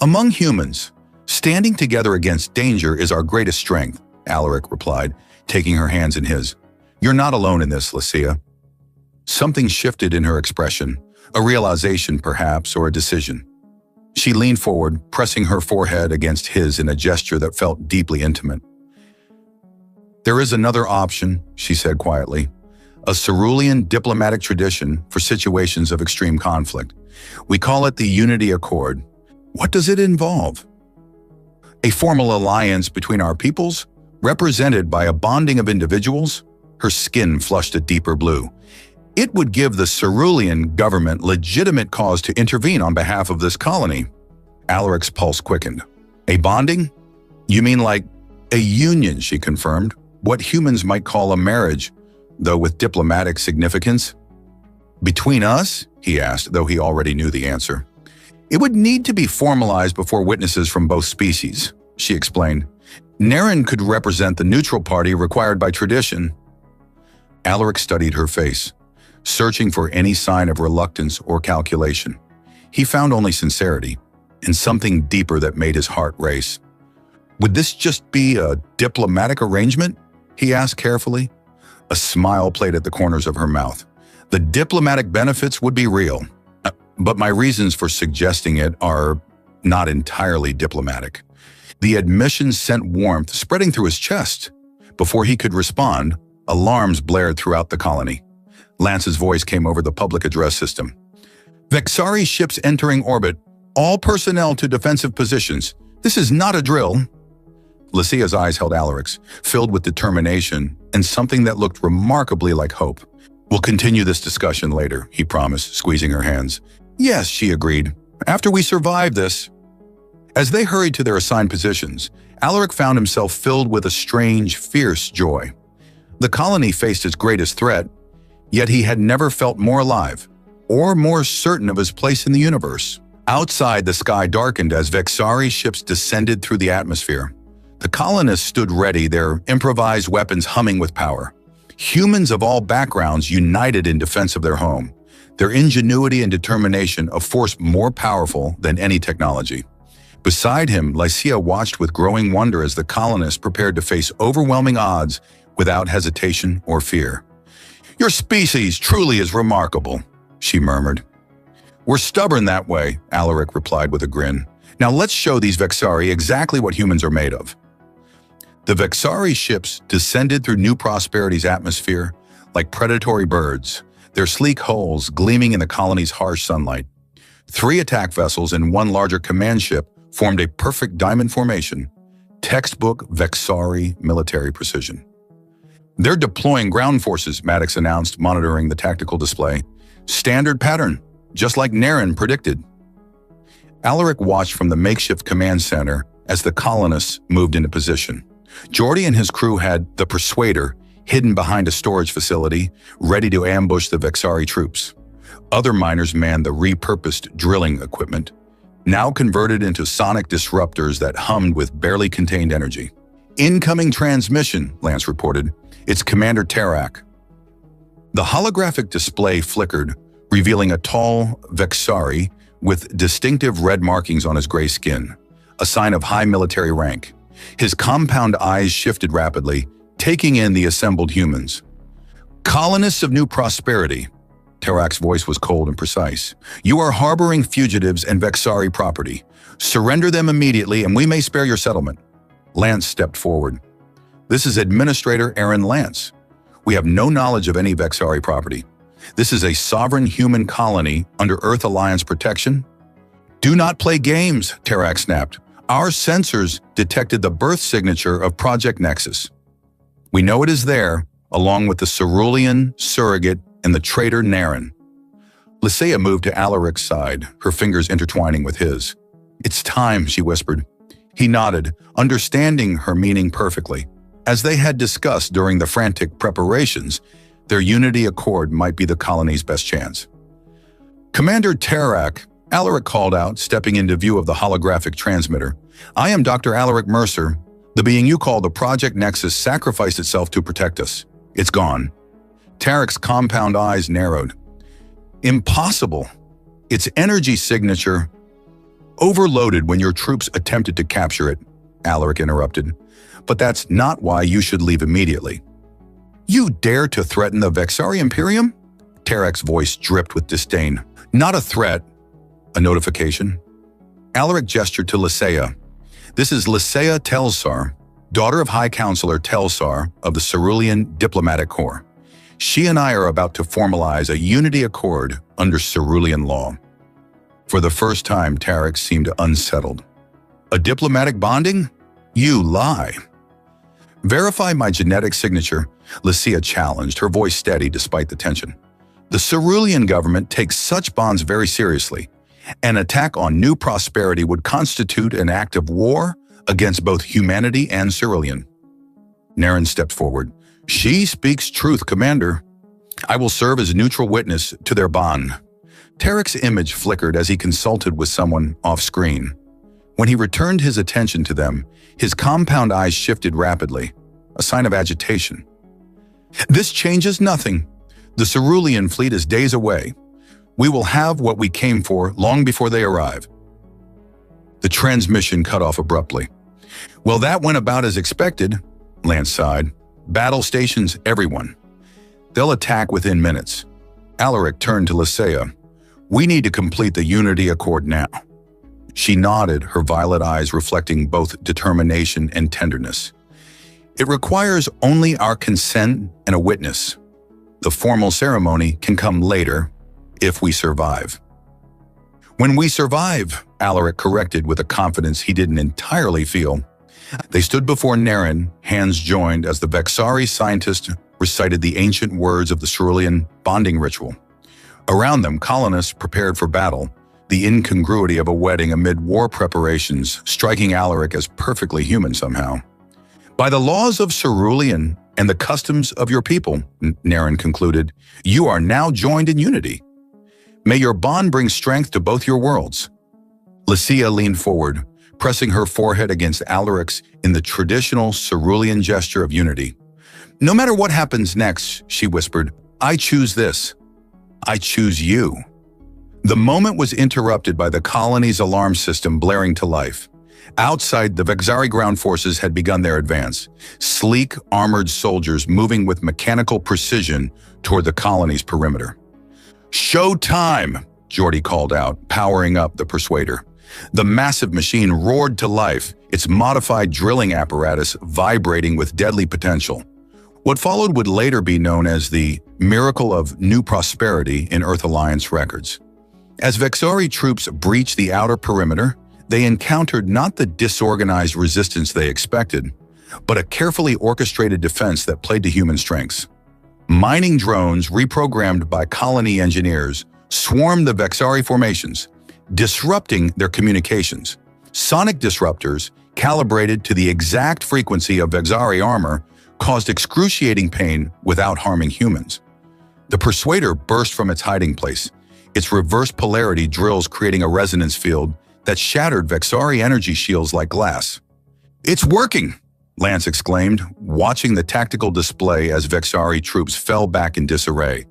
Among humans, standing together against danger is our greatest strength, Alaric replied, taking her hands in his. You're not alone in this, Lucia. Something shifted in her expression, a realization perhaps, or a decision. She leaned forward, pressing her forehead against his in a gesture that felt deeply intimate. There is another option, she said quietly, a cerulean diplomatic tradition for situations of extreme conflict. We call it the Unity Accord. What does it involve? A formal alliance between our peoples, represented by a bonding of individuals. Her skin flushed a deeper blue. It would give the cerulean government legitimate cause to intervene on behalf of this colony. Alaric's pulse quickened. A bonding? You mean like a union, she confirmed. What humans might call a marriage, though with diplomatic significance. Between us? He asked, though he already knew the answer. It would need to be formalized before witnesses from both species, she explained. Naren could represent the neutral party required by tradition. Alaric studied her face, searching for any sign of reluctance or calculation. He found only sincerity, and something deeper that made his heart race. Would this just be a diplomatic arrangement? He asked carefully. A smile played at the corners of her mouth. The diplomatic benefits would be real, but my reasons for suggesting it are not entirely diplomatic. The admission sent warmth spreading through his chest. Before he could respond, alarms blared throughout the colony. Lance's voice came over the public address system. Vexari ships entering orbit. All personnel to defensive positions. This is not a drill. Lucia's eyes held Alaric's, filled with determination and something that looked remarkably like hope. We'll continue this discussion later, he promised, squeezing her hands. Yes, she agreed. After we survive this. As they hurried to their assigned positions, Alaric found himself filled with a strange, fierce joy. The colony faced its greatest threat, yet he had never felt more alive, or more certain of his place in the universe. Outside, the sky darkened as Vexari ships descended through the atmosphere. The colonists stood ready, their improvised weapons humming with power. Humans of all backgrounds united in defense of their home, their ingenuity and determination a force more powerful than any technology. Beside him, Lycia watched with growing wonder as the colonists prepared to face overwhelming odds without hesitation or fear. Your species truly is remarkable, she murmured. We're stubborn that way, Alaric replied with a grin. Now let's show these Vexari exactly what humans are made of. The Vexari ships descended through New Prosperity's atmosphere like predatory birds, their sleek hulls gleaming in the colony's harsh sunlight. 3 attack vessels and 1 larger command ship formed a perfect diamond formation, textbook Vexari military precision. "They're deploying ground forces," Maddox announced, monitoring the tactical display. "Standard pattern, just like Naren predicted." Alaric watched from the makeshift command center as the colonists moved into position. Geordi and his crew had the Persuader hidden behind a storage facility, ready to ambush the Vexari troops. Other miners manned the repurposed drilling equipment, now converted into sonic disruptors that hummed with barely contained energy. "Incoming transmission," Lance reported. "It's Commander Tarak." The holographic display flickered, revealing a tall Vexari with distinctive red markings on his gray skin, a sign of high military rank. His compound eyes shifted rapidly, taking in the assembled humans. "Colonists of New Prosperity," Tarak's voice was cold and precise. "You are harboring fugitives and Vexari property. Surrender them immediately and we may spare your settlement." Lance stepped forward. "This is Administrator Aaron Lance. We have no knowledge of any Vexari property. This is a sovereign human colony under Earth Alliance protection." "Do not play games," Tarak snapped. "Our sensors detected the birth signature of Project Nexus. We know it is there, along with the Cerulean surrogate and the traitor Naren." Lysaea moved to Alaric's side, her fingers intertwining with his. "It's time," she whispered. He nodded, understanding her meaning perfectly. As they had discussed during the frantic preparations, their unity accord might be the colony's best chance. "Commander Tarak," Alaric called out, stepping into view of the holographic transmitter. "I am Dr. Alaric Mercer. The being you call the Project Nexus sacrificed itself to protect us. It's gone." Tarak's compound eyes narrowed. "Impossible. Its energy signature overloaded when your troops attempted to capture it," Alaric interrupted. "But that's not why you should leave immediately." "You dare to threaten the Vexari Imperium?" Tarak's voice dripped with disdain. "Not a threat. A notification." Alaric gestured to Lysaea. "This is Lysaea Telsar, daughter of High Counselor Telsar of the Cerulean Diplomatic Corps. She and I are about to formalize a unity accord under Cerulean law." For the first time, Tarak seemed unsettled. "A diplomatic bonding? You lie." "Verify my genetic signature," Lysaea challenged, her voice steady despite the tension. "The Cerulean government takes such bonds very seriously. An attack on New Prosperity would constitute an act of war against both humanity and Cerulean." Naren stepped forward. "She speaks truth, Commander. I will serve as a neutral witness to their bond." Tarak's image flickered as he consulted with someone off-screen. When he returned his attention to them, his compound eyes shifted rapidly, a sign of agitation. "This changes nothing. The Cerulean fleet is days away. We will have what we came for long before they arrive." The transmission cut off abruptly. "Well, that went about as expected," Lance sighed. "Battle stations, everyone. They'll attack within minutes." Alaric turned to Lysaea. "We need to complete the unity accord now." She nodded, her violet eyes reflecting both determination and tenderness. "It requires only our consent and a witness. The formal ceremony can come later, if we survive." "When we survive," Alaric corrected with a confidence he didn't entirely feel. They stood before Naren, hands joined, as the Vexari scientist recited the ancient words of the Cerulean bonding ritual. Around them, colonists prepared for battle, the incongruity of a wedding amid war preparations striking Alaric as perfectly human somehow. "By the laws of Cerulean and the customs of your people," Naren concluded, "you are now joined in unity. May your bond bring strength to both your worlds." Lysaea leaned forward, pressing her forehead against Alaric's in the traditional Cerulean gesture of unity. "No matter what happens next," she whispered, "I choose this. I choose you." The moment was interrupted by the colony's alarm system blaring to life. Outside, the Vexari ground forces had begun their advance, sleek, armored soldiers moving with mechanical precision toward the colony's perimeter. "Show time!" Geordi called out, powering up the Persuader. The massive machine roared to life, its modified drilling apparatus vibrating with deadly potential. What followed would later be known as the Miracle of New Prosperity in Earth Alliance records. As Vexari troops breached the outer perimeter, they encountered not the disorganized resistance they expected, but a carefully orchestrated defense that played to human strengths. Mining drones, reprogrammed by colony engineers, swarmed the Vexari formations, disrupting their communications. Sonic disruptors, calibrated to the exact frequency of Vexari armor, caused excruciating pain without harming humans. The Persuader burst from its hiding place, its reverse polarity drills creating a resonance field that shattered Vexari energy shields like glass. "It's working!" Lance exclaimed, watching the tactical display as Vexari troops fell back in disarray.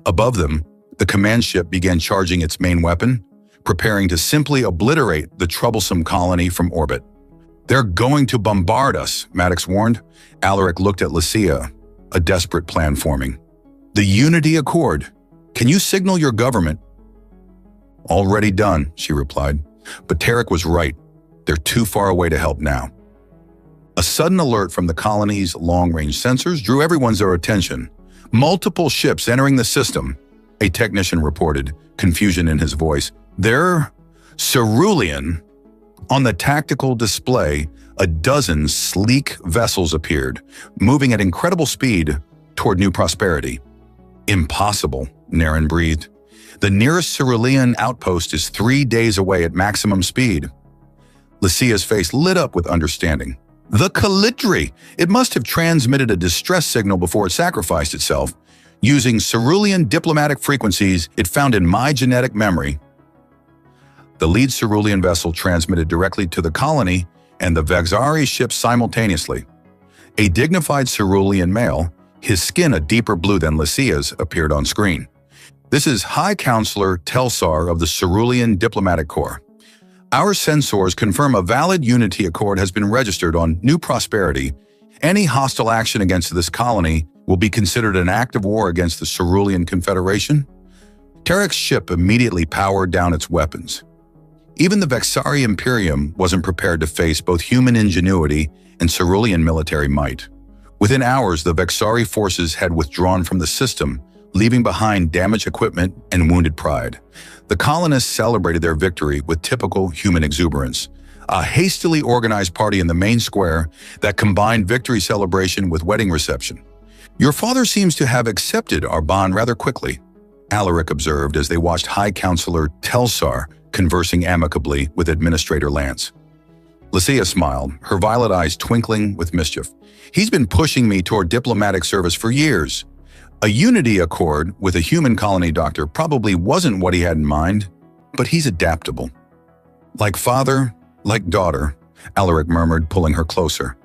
Above them, the command ship began charging its main weapon, preparing to simply obliterate the troublesome colony from orbit. "They're going to bombard us," Maddox warned. Alaric looked at Lycia, a desperate plan forming. "The Unity Accord. Can you signal your government?" "Already done," she replied. But Tarek was right. They're too far away to help now. A sudden alert from the colony's long-range sensors drew everyone's attention. "Multiple ships entering the system," a technician reported, confusion in his voice. "They're cerulean." On the tactical display, a dozen sleek vessels appeared, moving at incredible speed toward New Prosperity. "Impossible," Naren breathed. "The nearest cerulean outpost is 3 days away at maximum speed." Lycia's face lit up with understanding. "The Calidri! It must have transmitted a distress signal before it sacrificed itself, using cerulean diplomatic frequencies it found in my genetic memory." The lead cerulean vessel transmitted directly to the colony and the Vexari ship simultaneously. A dignified cerulean male, his skin a deeper blue than Lycia's, appeared on screen. "This is High Counselor Telsar of the Cerulean Diplomatic Corps. Our sensors confirm a valid Unity Accord has been registered on New Prosperity. Any hostile action against this colony will be considered an act of war against the Cerulean Confederation." Tarek's ship immediately powered down its weapons. Even the Vexari Imperium wasn't prepared to face both human ingenuity and Cerulean military might. Within hours, the Vexari forces had withdrawn from the system, leaving behind damaged equipment and wounded pride. The colonists celebrated their victory with typical human exuberance, a hastily organized party in the main square that combined victory celebration with wedding reception. "Your father seems to have accepted our bond rather quickly," Alaric observed as they watched High Counselor Telsar conversing amicably with Administrator Lance. Lycia smiled, her violet eyes twinkling with mischief. "He's been pushing me toward diplomatic service for years. A Unity Accord with a human colony doctor probably wasn't what he had in mind, but he's adaptable." "Like father, like daughter," Alaric murmured, pulling her closer.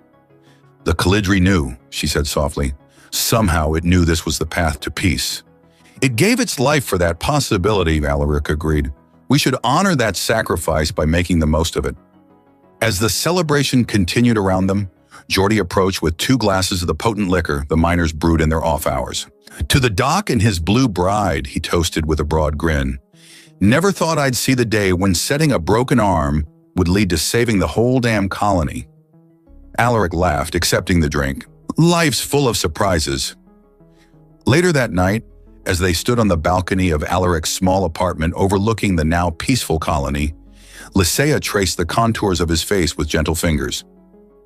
"The Calidri knew," she said softly. "Somehow it knew this was the path to peace. It gave its life for that possibility," Alaric agreed. "We should honor that sacrifice by making the most of it." As the celebration continued around them, Geordie approached with 2 glasses of the potent liquor the miners brewed in their off hours. "To the Doc and his blue bride," he toasted with a broad grin. "Never thought I'd see the day when setting a broken arm would lead to saving the whole damn colony." Alaric laughed, accepting the drink. "Life's full of surprises." Later that night, as they stood on the balcony of Alaric's small apartment overlooking the now peaceful colony, Lycia traced the contours of his face with gentle fingers.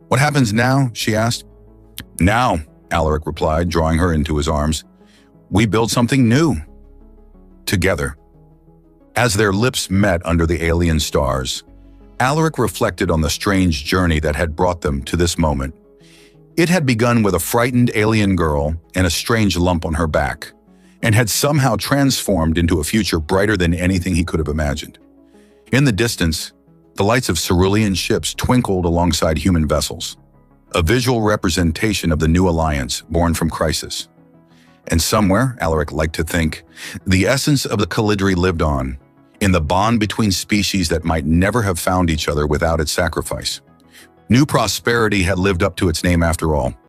"What happens now?" she asked. "Now," Alaric replied, drawing her into his arms, "we build something new. Together." As their lips met under the alien stars, Alaric reflected on the strange journey that had brought them to this moment. It had begun with a frightened alien girl and a strange lump on her back, and had somehow transformed into a future brighter than anything he could have imagined. In the distance, the lights of cerulean ships twinkled alongside human vessels, a visual representation of the new alliance born from crisis. And somewhere, Alaric liked to think, the essence of the Calidri lived on, in the bond between species that might never have found each other without its sacrifice. New Prosperity had lived up to its name after all.